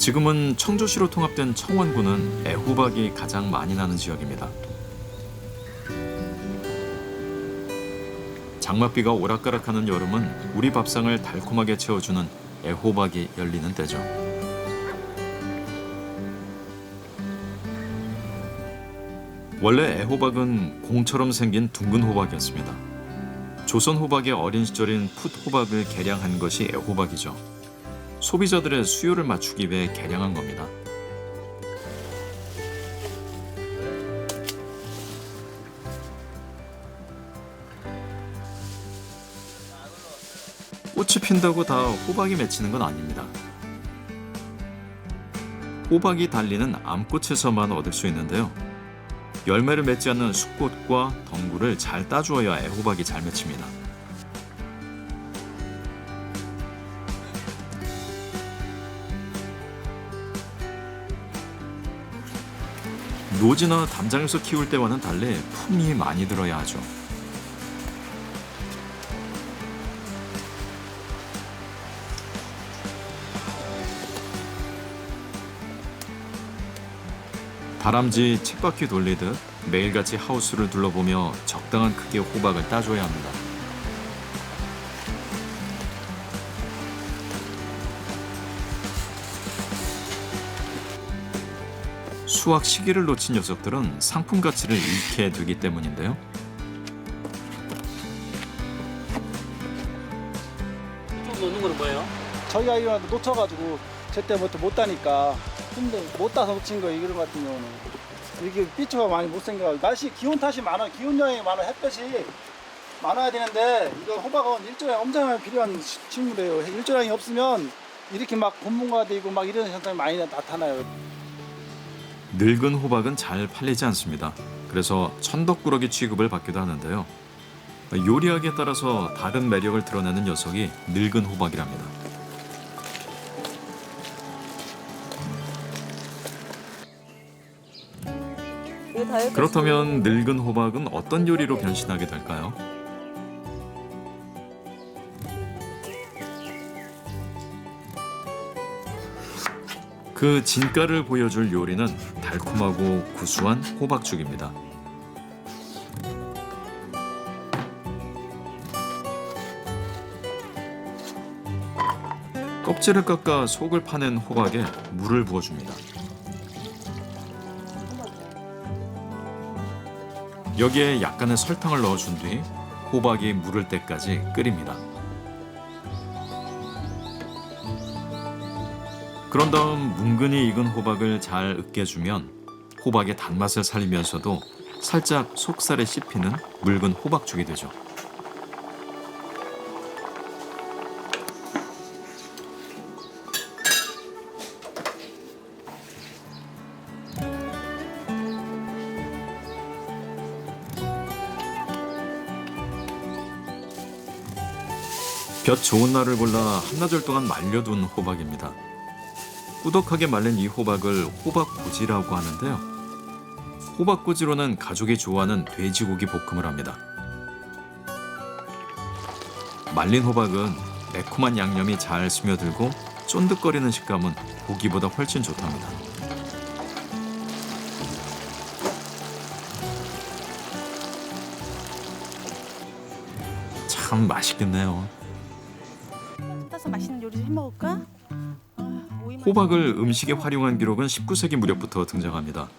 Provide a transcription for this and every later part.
지금은 청주시로 통합된 청원군은 애호박이 가장 많이 나는 지역입니다. 장맛비가 오락가락하는 여름은 우리 밥상을 달콤하게 채워주는 애호박이 열리는 때죠. 원래 애호박은 공처럼 생긴 둥근 호박이었습니다. 조선 호박의 어린 시절인 풋호박을 개량한 것이 애호박이죠. 소비자들의 수요를 맞추기 위해 개량한 겁니다. 꽃이 핀다고 다 호박이 맺히는 건 아닙니다. 호박이 달리는 암꽃에서만 얻을 수 있는데요. 열매를 맺지 않는 숫꽃과 덩굴을 잘 따주어야 애호박이 잘 맺힙니다. 노지나 담장에서 키울 때와는 달리 품이 많이 들어야 하죠. 다람쥐 쳇바퀴 돌리듯 매일같이 하우스를 둘러보며 적당한 크기의 호박을 따줘야 합니다. 수확 시기를 놓친 녀석들은 상품 가치를 잃게 되기 때문인데요. 이쪽 놓는 거는 뭐예요? 저희가 이거 놓쳐가지고 제때부터 못 따니까 못 따서 놓친 거예요. 이런 같은 경우는 이렇게 삐처가 많이 못 생겨. 날씨 기온 탓이 많아. 기온 영향이 많아. 햇볕이 많아야 되는데 이거 호박은 일조량이 엄청나게 필요한 식물이에요. 일조량이 없으면 이렇게 막 곤붕가 되고 막 이런 현상이 많이 나타나요. 늙은 호박은 잘 팔리지 않습니다. 그래서 천덕꾸러기 취급을 받기도 하는데요. 요리하기에 따라서 다른 매력을 드러내는 녀석이 늙은 호박이랍니다. 그렇다면 늙은 호박은 어떤 요리로 변신하게 될까요? 그 진가를 보여줄 요리는 달콤하고 구수한 호박죽입니다. 껍질을 깎아 속을 파낸 호박에 물을 부어줍니다. 여기에 약간의 설탕을 넣어준 뒤 호박이 무를 때까지 끓입니다. 그런 다음 뭉근히 익은 호박을 잘 으깨주면 호박의 단맛을 살리면서도 살짝 속살에 씹히는 묽은 호박죽이 되죠. 볕 좋은 날을 골라 한나절 동안 말려둔 호박입니다. 꾸덕하게 말린 이 호박을 호박꼬지라고 하는데요. 호박꼬지로는 가족이 좋아하는 돼지고기 볶음을 합니다. 말린 호박은 매콤한 양념이 잘 스며들고 쫀득거리는 식감은 고기보다 훨씬 좋답니다. 참 맛있겠네요. 따서 맛있는 요리 좀 해먹을까? 호박을 음식에 활용한 기록은 19세기 무렵부터 등장합니다.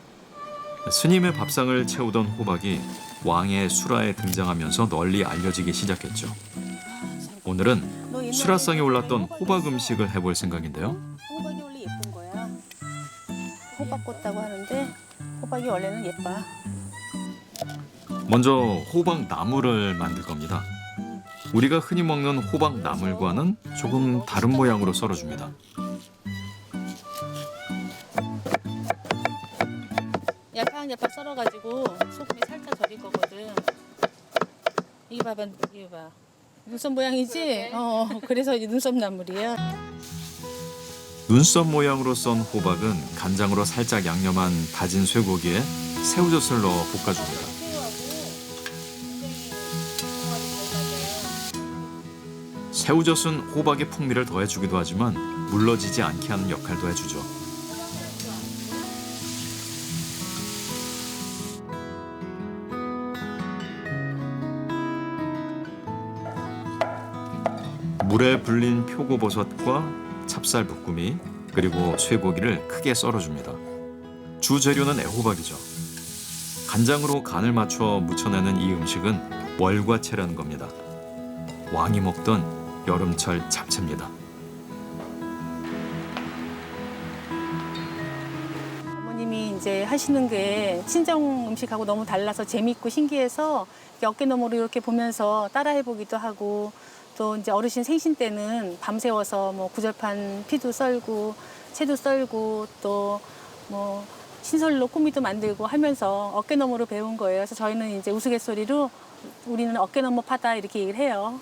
스님의 밥상을 채우던 호박이 왕의 수라에 등장하면서 널리 알려지기 시작했죠. 오늘은 수라상에 올랐던 호박 음식을 해볼 생각인데요. 호박이 원래 예쁜 거야. 호박 꽂다고 하는데 호박이 원래는 예뻐. 먼저 호박 나물을 만들 겁니다. 우리가 흔히 먹는 호박 나물과는 조금 다른 모양으로 썰어줍니다. 야팍야팍 썰어가지고 소금에 살짝 절일 거거든. 이거 봐봐, 이거 봐. 눈썹 모양이지? 그래서 이 눈썹 나물이야. 눈썹 모양으로 썬 호박은 간장으로 살짝 양념한 다진 쇠고기에 새우젓을 넣어 볶아줍니다. 새우젓은 호박의 풍미를 더해주기도 하지만 물러지지 않게 하는 역할도 해주죠. 물에 불린 표고버섯과 찹쌀 볶음이 그리고 쇠고기를 크게 썰어줍니다. 주 재료는 애호박이죠. 간장으로 간을 맞춰 무쳐내는 이 음식은 월과채라는 겁니다. 왕이 먹던 여름철 잡채입니다. 어머님이 이제 하시는 게 친정 음식하고 너무 달라서 재밌고 신기해서 이렇게 어깨너머로 이렇게 보면서 따라해보기도 하고 또 이제 어르신 생신 때는 밤새워서 뭐 구절판 피도 썰고 채도 썰고 또 뭐 신설로 꾸미도 만들고 하면서 어깨너머로 배운 거예요. 그래서 저희는 이제 우스갯소리로 우리는 어깨너머 파다 이렇게 얘기를 해요.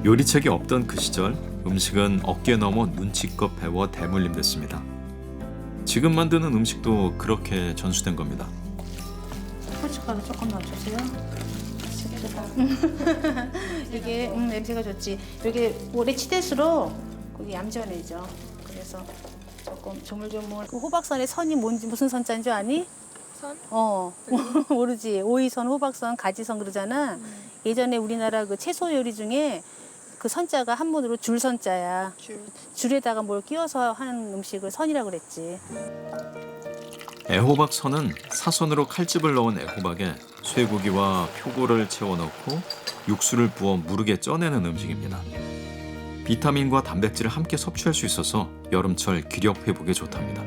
요리책이 없던 그 시절 음식은 어깨 넘어 눈치껏 배워 대물림 됐습니다. 지금 만드는 음식도 그렇게 전수된 겁니다. 고춧가루 조금 넣어주세요. 이게 냄새가 좋지. 이게 오래 치댈수록 거기 얌전해져. 그래서 조금 조물조물. 그 호박선의 선이 뭔지 무슨 선자인 줄 아니? 선? 모르지. 오이선, 호박선, 가지선 그러잖아. 예전에 우리나라 그 채소 요리 중에 그 선자가 한문으로 줄선자야. 줄에다가 뭘 끼워서 하는 음식을 선이라고 그랬지. 애호박 선은 사선으로 칼집을 넣은 애호박에 쇠고기와 표고를 채워 넣고 육수를 부어 무르게 쪄내는 음식입니다. 비타민과 단백질을 함께 섭취할 수 있어서 여름철 기력 회복에 좋답니다.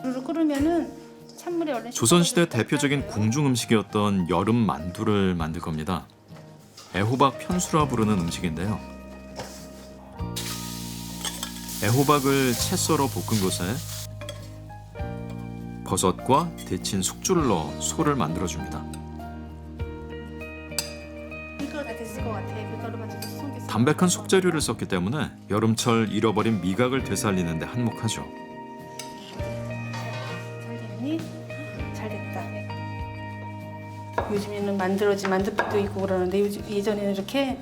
물을 끓으면은 찬물에 얼른 조선시대 대표적인 궁중 음식이었던 여름 만두를 만들 겁니다. 애호박 편수라 부르는 음식인데요. 애호박을 채 썰어 볶은 곳에 버섯과 데친 숙주를 넣어 소를 만들어줍니다. 밀가루 다 됐을 것 같아. 밀가루만 좀 쏙 담백한 속재료를 썼기 때문에 여름철 잃어버린 미각을 되살리는 데 한몫하죠. 잘 됐니? 잘 됐다. 요즘에는 만들어진 만두피도 있고 그러는데 예전에는 이렇게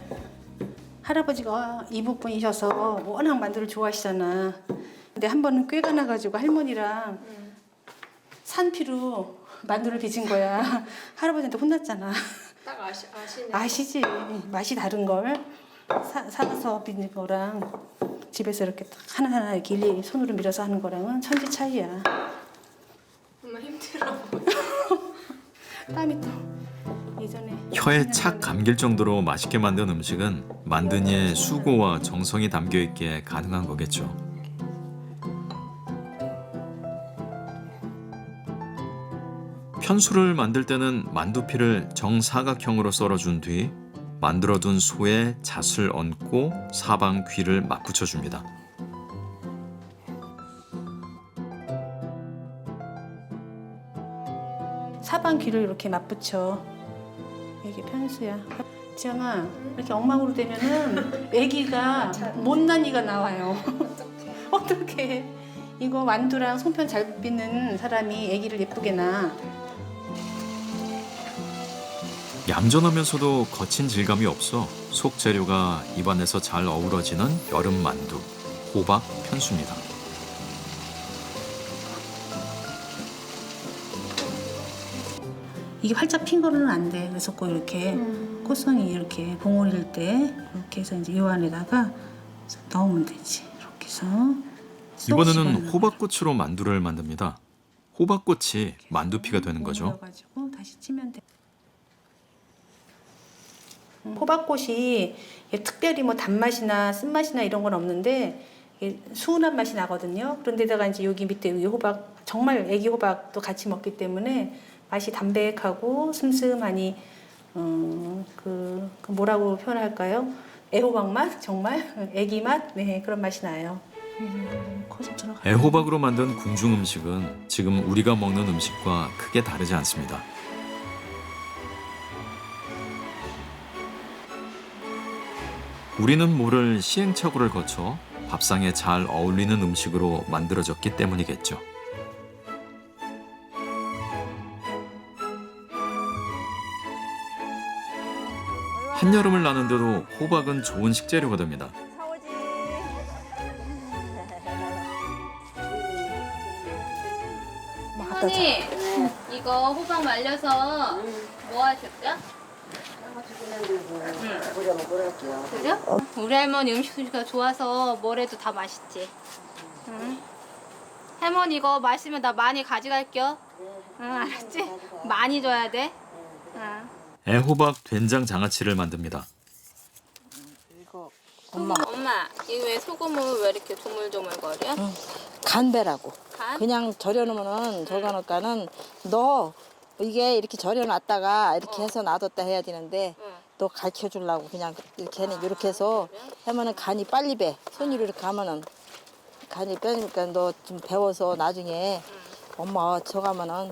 할아버지가 이북분이셔서 워낙 만두를 좋아하시잖아. 근데 한 번은 꾀가 나가지고 할머니랑 산피로 만두를 빚은 거야. 할아버지한테 혼났잖아. 딱 아시네. 아시지? 맛이 다른 걸 사서 빚는 거랑 집에서 이렇게 딱 하나하나 이렇게 일일이 손으로 밀어서 하는 거랑은 천지 차이야. 정말 힘들어. 땀이 또 예전에 혀에 착 감길 정도로 맛있게 만든 음식은 만든 이의 수고와 정성이 담겨 있기에 가능한 거겠죠. 편수를 만들 때는 만두피를 정사각형으로 썰어준 뒤 만들어둔 소의 잣을 얹고 사방 귀를 맞붙여줍니다. 사방 귀를 이렇게 맞붙여. 이게 편수야. 지영아, 이렇게 엉망으로 되면은 애기가 못난이가 나와요. 어떡해. 이거 만두랑 송편 잘 빚는 사람이 애기를 예쁘게 낳아. 얌전하면서도 거친 질감이 없어 속 재료가 입안에서 잘 어우러지는 여름 만두, 호박 편수입니다. 이게 활짝 핀 거는 안 돼. 그래서 꼭 이렇게 꽃선이 이렇게 봉오리일 때 이렇게 해서 이제 요 안에다가 넣으면 되지. 이렇게 해서 이번에는 호박꽃으로 만두를 만듭니다. 호박꽃이 만두피가 되는 거죠. 가지고 다시 찌면 돼. 호박꽃이 특별히 뭐 단맛이나 쓴맛이나 이런 건 없는데 수은한 맛이 나거든요. 그런데다가 이제 여기 밑에 이 호박 정말 애기 호박도 같이 먹기 때문에 맛이 담백하고 슴슴하니 그 뭐라고 표현할까요? 애호박 맛 정말 애기 맛 네 그런 맛이 나요. 애호박으로 만든 궁중 음식은 지금 우리가 먹는 음식과 크게 다르지 않습니다. 우리는 모를 시행착오를 거쳐 밥상에 잘 어울리는 음식으로 만들어졌기 때문이겠죠. 한여름을 나는데도 호박은 좋은 식재료가 됩니다. 할머니, 이거 호박 말려서 뭐 하실까? 그래요? 우리 할머니 음식 솜씨가 좋아서 뭐래도 다 맛있지. 응. 할머니 이거 맛있으면 나 많이 가져갈게요. 응, 알았지? 많이 줘야 돼. 응. 애호박 된장 장아찌를 만듭니다. 엄마, 이거 왜 소금을 왜 이렇게 조물조물거려? 간배라고. 간? 그냥 절여놓으면은 저거니까는 너 이게 이렇게 절여놨다가 이렇게 해서 놔뒀다 해야 되는데 응. 너 가르쳐 주려고 그냥 이렇게는 이렇게 해서 하면은 간이 빨리 배. 손으로 이렇게 하면은 간이 빼니까 너 좀 배워서 나중에 엄마 저거 하면은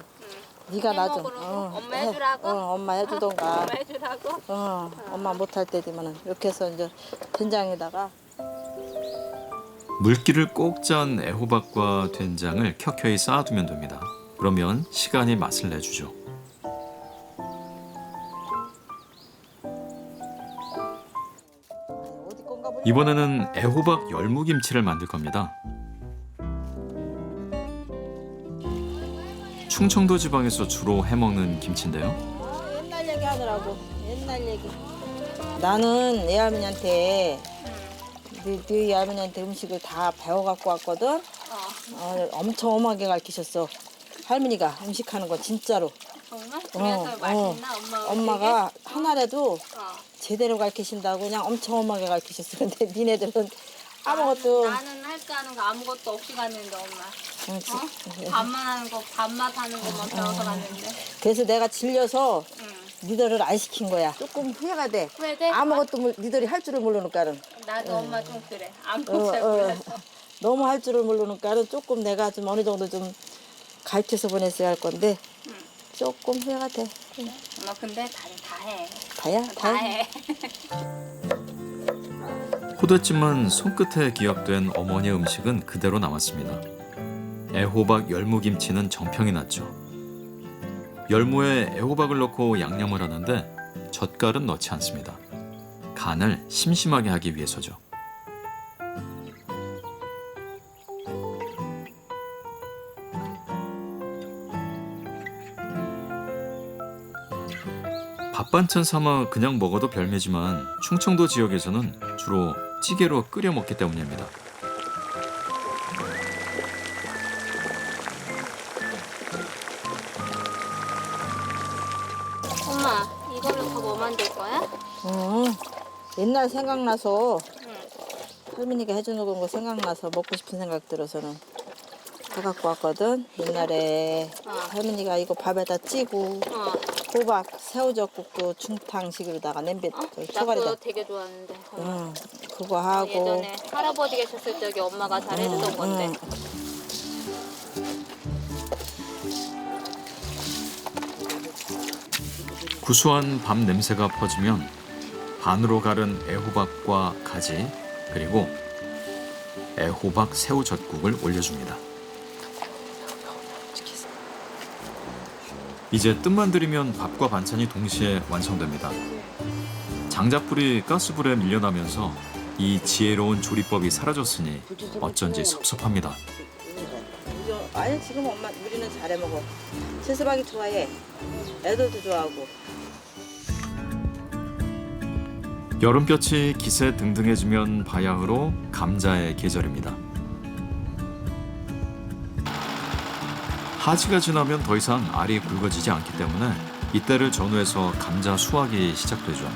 네가 나중 해먹으라고? 엄마 해주라고? 엄마 해주던가 엄마 해주라고? 엄마 못할 때 되면은 이렇게 해서 이제 된장에다가 물기를 꼭 짠 애호박과 된장을 켜켜이 쌓아두면 됩니다. 그러면 시간이 맛을 내주죠. 어디 건가 보니 이번에는 애호박 열무김치를 만들 겁니다. 충청도 지방에서 주로 해먹는 김치인데요. 옛날 얘기 하더라고. 옛날 얘기. 나는 애 할머니한테 네 할머니한테 음식을 다 배워갖고 왔거든. 엄청 엄하게 가르치셨어. 할머니가 음식하는 거 진짜로. 정말? 그래서 맛있나? 엄마가 하나라도 어. 제대로 가르치신다고 그냥 엄청 엄하게 가르치셨어. 근데 니네들은 아무것도 나는 할 줄 아는 거 아무것도 없이 갔는데 엄마. 응, 밥만 하는 거, 밥맛 하는 것만 배워서 갔는데. 그래서 내가 질려서 응. 니들을 안 시킨 거야. 조금 후회가 돼. 후회돼? 아무것도 니들이 할 줄을 모르니까는. 나도 엄마 좀 그래. 아무것도 잘 몰라서. 너무 할 줄을 모르니까는 조금 내가 좀 어느 정도 좀 가르쳐서 보냈어야 할 건데 조금 후회가 돼. 엄마 근데 다 해. 다야? 다 해. 호되지만 손끝에 기억된 어머니의 음식은 그대로 남았습니다. 애호박 열무김치는 정평이 났죠. 열무에 애호박을 넣고 양념을 하는데 젓갈은 넣지 않습니다. 간을 심심하게 하기 위해서죠. 밥 반찬 삼아 그냥 먹어도 별미지만 충청도 지역에서는 주로 찌개로 끓여 먹기 때문입니다. 엄마 이걸로 더 뭐 만들 거야? 옛날 생각나서 응. 할머니가 해주는 거 생각나서 먹고 싶은 생각 들어서는 해갖고 왔거든. 옛날에 할머니가 이거 밥에다 찌고 호박, 새우젓국도 중탕식으로다가 냄비 나 초가리다. 그거 되게 좋아하는데. 그거 하고. 예전에 할아버지 계셨을 적에 엄마가 잘 해주던 건데. 구수한 밥 냄새가 퍼지면 반으로 가른 애호박과 가지 그리고 애호박 새우젓국을 올려줍니다. 이제 뜻만 들이면 밥과 반찬이 동시에 완성됩니다. 장작불이 가스불에 밀려나면서 이 지혜로운 조리법이 사라졌으니 어쩐지 섭섭합니다. 아니 지금 엄마 우리는 잘해 먹어. 채소박이 좋아해. 애들도 좋아하고. 여름볕이 기세 등등해지면 바야흐로 감자의 계절입니다. 하지가 지나면 더 이상 알이 굵어지지 않기 때문에 이때를 전후해서 감자 수확이 시작되죠.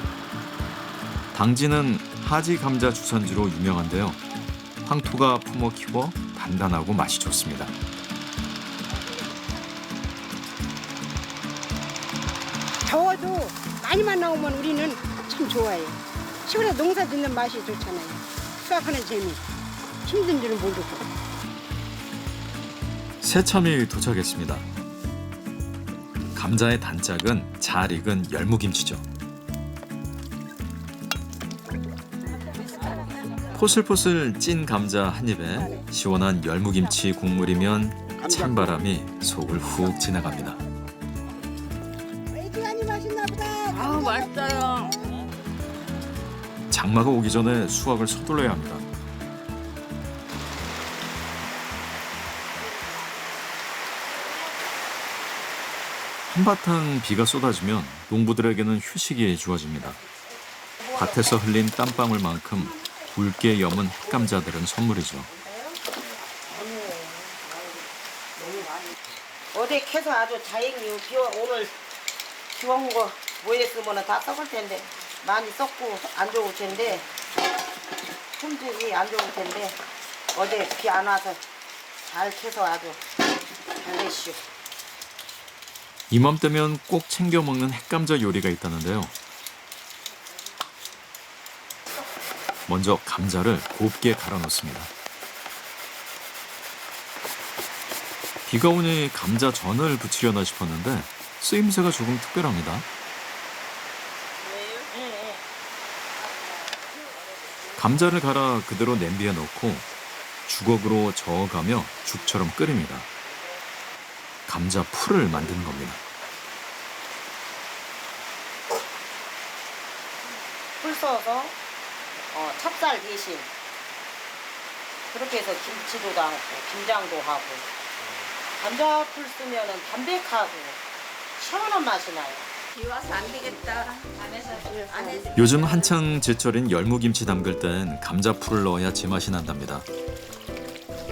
당진은 하지 감자 주산지로 유명한데요. 황토가 품어 키워 단단하고 맛이 좋습니다. 더워도 많이만 나오면 우리는 참 좋아해요. 시골에 농사 짓는 맛이 좋잖아요. 수확하는 재미. 힘든 줄은 모르고. 새참이 도착했습니다. 감자의 단짝은 잘 익은 열무김치죠. 포슬포슬 찐 감자 한 입에 시원한 열무김치 국물이면 찬바람이 속을 훅 지나갑니다. 시간이 맛있나 보다. 아 맛있어요. 장마가 오기 전에 수확을 서둘러야 합니다. 한바탕 비가 쏟아지면 농부들에게는 휴식이 주어집니다. 밭에서 흘린 땀방울만큼 굵게 여문 햇감자들은 선물이죠. 어제 캐서 아주 다행히 오늘 비온 거 모였으면 다 썩을 텐데 많이 썩고 안 좋을 텐데 품질이 안 좋을 텐데 어제 비 안 와서 잘 캐서 아주 잘 됐슈. 이맘때면 꼭 챙겨 먹는 햇감자 요리가 있다는데요. 먼저 감자를 곱게 갈아 넣습니다. 비가 오니 감자전을 부치려나 싶었는데 쓰임새가 조금 특별합니다. 감자를 갈아 그대로 냄비에 넣고 주걱으로 저어가며 죽처럼 끓입니다. 감자 풀을 만드는 겁니다. 풀 써서 찹쌀 대신 그렇게 해서 김치도 담고 김장도 하고 감자 풀 쓰면은 담백하고 시원한 맛이 나요. 비 와서 안 되겠다. 안에서 요즘 한창 제철인 열무김치 담글 땐 감자풀을 넣어야 제맛이 난답니다.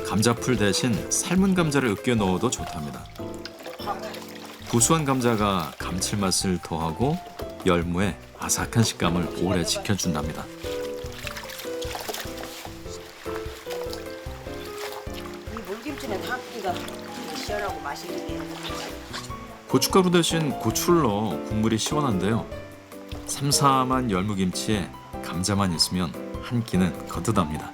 감자풀 대신 삶은 감자를 으깨 넣어도 좋답니다. 구수한 감자가 감칠맛을 더하고 열무의 아삭한 식감을 오래 지켜준답니다. 이 물김치는 담기가 시원하고 맛있는데 고춧가루 대신 고추를 넣어 국물이 시원한데요. 삼삼한 열무김치에 감자만 있으면 한 끼는 거뜬합니다.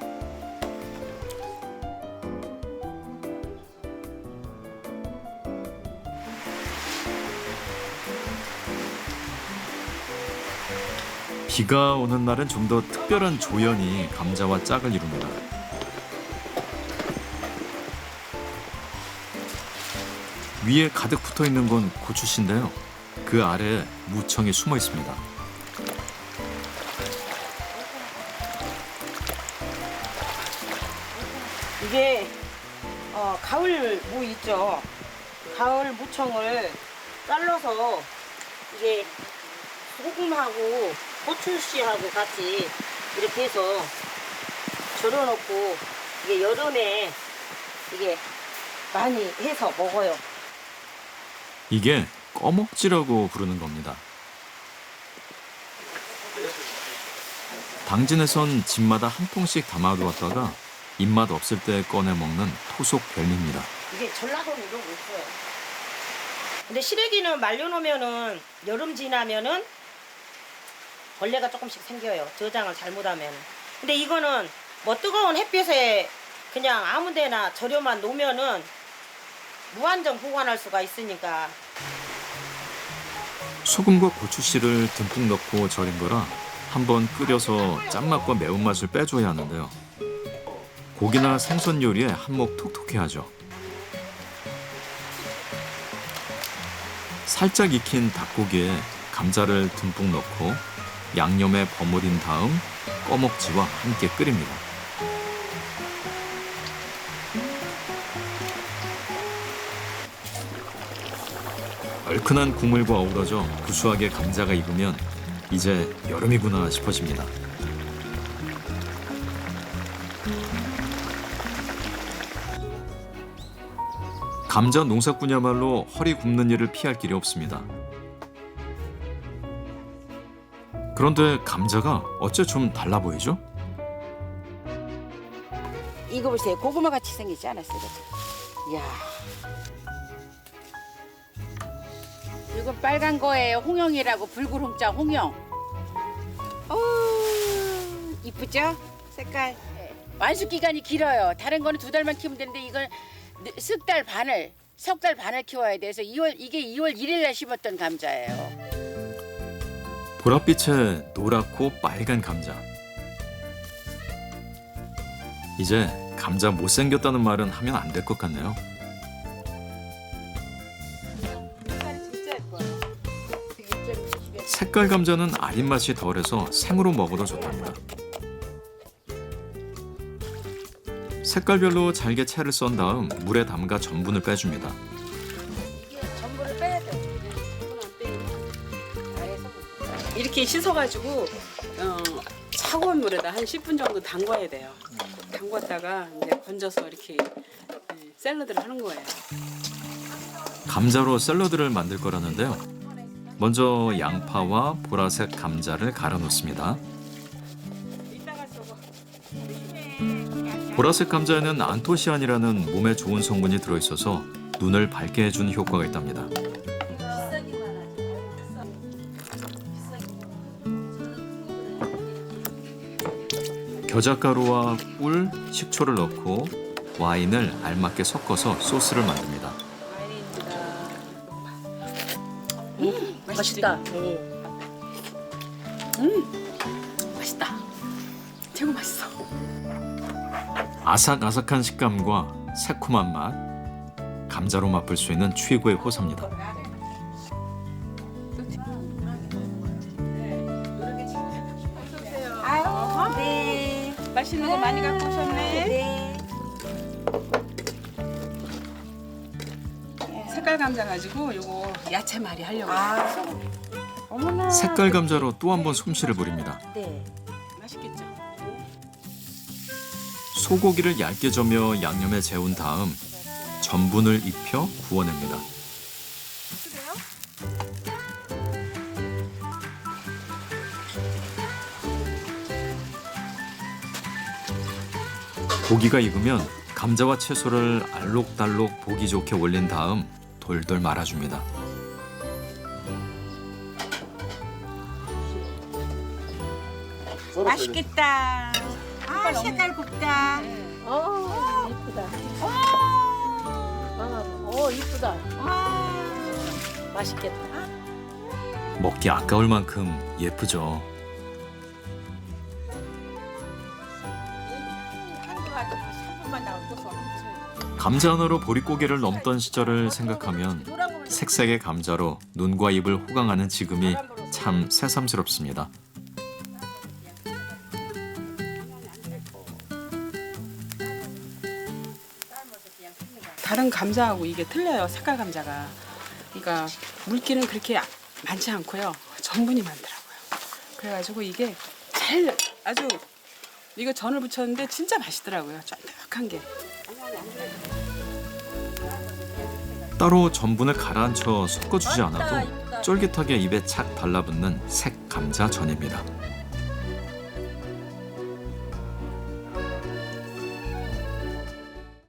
비가 오는 날은 좀 더 특별한 조연이 감자와 짝을 이룹니다. 위에 가득 붙어 있는 건 고추씨인데요. 그 아래에 무청이 숨어 있습니다. 이게 가을 무 있죠. 가을 무청을 잘라서 이게 소금하고 고추씨하고 같이 이렇게 해서 절여놓고 이게 여름에 이게 많이 해서 먹어요. 이게 꺼먹지라고 부르는 겁니다. 당진에선 집마다 한 통씩 담아두었다가 입맛 없을 때 꺼내 먹는 토속 별미입니다. 이게 전라도는 이런 거 있어요. 근데 시래기는 말려놓으면은 여름 지나면은 벌레가 조금씩 생겨요. 저장을 잘못하면. 근데 이거는 뭐 뜨거운 햇빛에 그냥 아무데나 절여만 놓으면은 무한정 보관할 수가 있으니까. 소금과 고추씨를 듬뿍 넣고 절인 거라 한번 끓여서 짠맛과 매운맛을 빼줘야 하는데요. 고기나 생선 요리에 한몫 톡톡히 하죠. 살짝 익힌 닭고기에 감자를 듬뿍 넣고 양념에 버무린 다음 꺼먹지와 함께 끓입니다. 얼큰한 국물과 어우러져 구수하게 감자가 익으면 이제 여름이구나 싶어집니다. 감자 농사꾼이야말로 허리 굽는 일을 피할 길이 없습니다. 그런데 감자가 어째 좀 달라 보이죠? 이거 보세요. 고구마 같이 생기지 않았어요? 이야. 이건 빨간 거예요. 홍영이라고 붉은 홍자 홍영. 이쁘죠? 색깔. 완숙 기간이 길어요. 다른 거는 2달만 키우면 되는데 이건 석 달 반을 키워야 돼서 이게 2월 1일 날 심었던 감자예요. 보랏빛의 노랗고 빨간 감자. 이제 감자 못생겼다는 말은 하면 안 될 것 같네요. 색깔 감자는 아린 맛이 덜해서 생으로 먹어도 좋답니다. 색깔별로 잘게 채를 썬 다음 물에 담가 전분을 빼줍니다. 전부를 빼야 돼. 이렇게 씻어가지고 차가운 물에다 한 10분 정도 담궈야 돼요. 담궜다가 이제 건져서 이렇게 샐러드를 하는 거예요. 감자로 샐러드를 만들 거라는데요. 먼저 양파와 보라색 감자를 갈아 놓습니다. 보라색 감자에는 안토시안이라는 몸에 좋은 성분이 들어있어서 눈을 밝게 해주는 효과가 있답니다. 겨자가루와 꿀, 식초를 넣고 와인을 알맞게 섞어서 소스를 만듭니다. 맛있다. 맛있다. 최고 맛있어. 아삭아삭한 식감과 새콤한 맛, 감자로 맛볼 수 있는 최고의 호사입니다. 네. 맛있는 거 많이 갖고 오셨네. 네. 색깔 감자 가지고 요거 야채 말이 하려고. 어머나. 색깔 감자로 또 한 번 솜씨를 부립니다. 네. 맛있겠죠? 소고기를 얇게 저며 양념에 재운 다음 전분을 입혀 구워냅니다. 고기가 익으면 감자와 채소를 알록달록 보기 좋게 올린 다음 돌돌 말아줍니다. 맛있겠다. 아, 색깔 곱다. 이쁘다. 이쁘다. 맛있겠다. 먹기 아까울 만큼 예쁘죠. 감자 하나로 보릿고개를 넘던 시절을 생각하면 색색의 감자로 눈과 입을 호강하는 지금이 참 새삼스럽습니다. 다른 감자하고 이게 틀려요. 색깔 감자가. 그러니까 물기는 그렇게 많지 않고요. 전분이 많더라고요. 그래가지고 이게 잘 아주 이거 전을 부쳤는데 진짜 맛있더라고요. 쫀득한 게. 따로 전분을 가라앉혀 섞어주지 않아도 쫄깃하게 입에 착 달라붙는 색 감자 전입니다.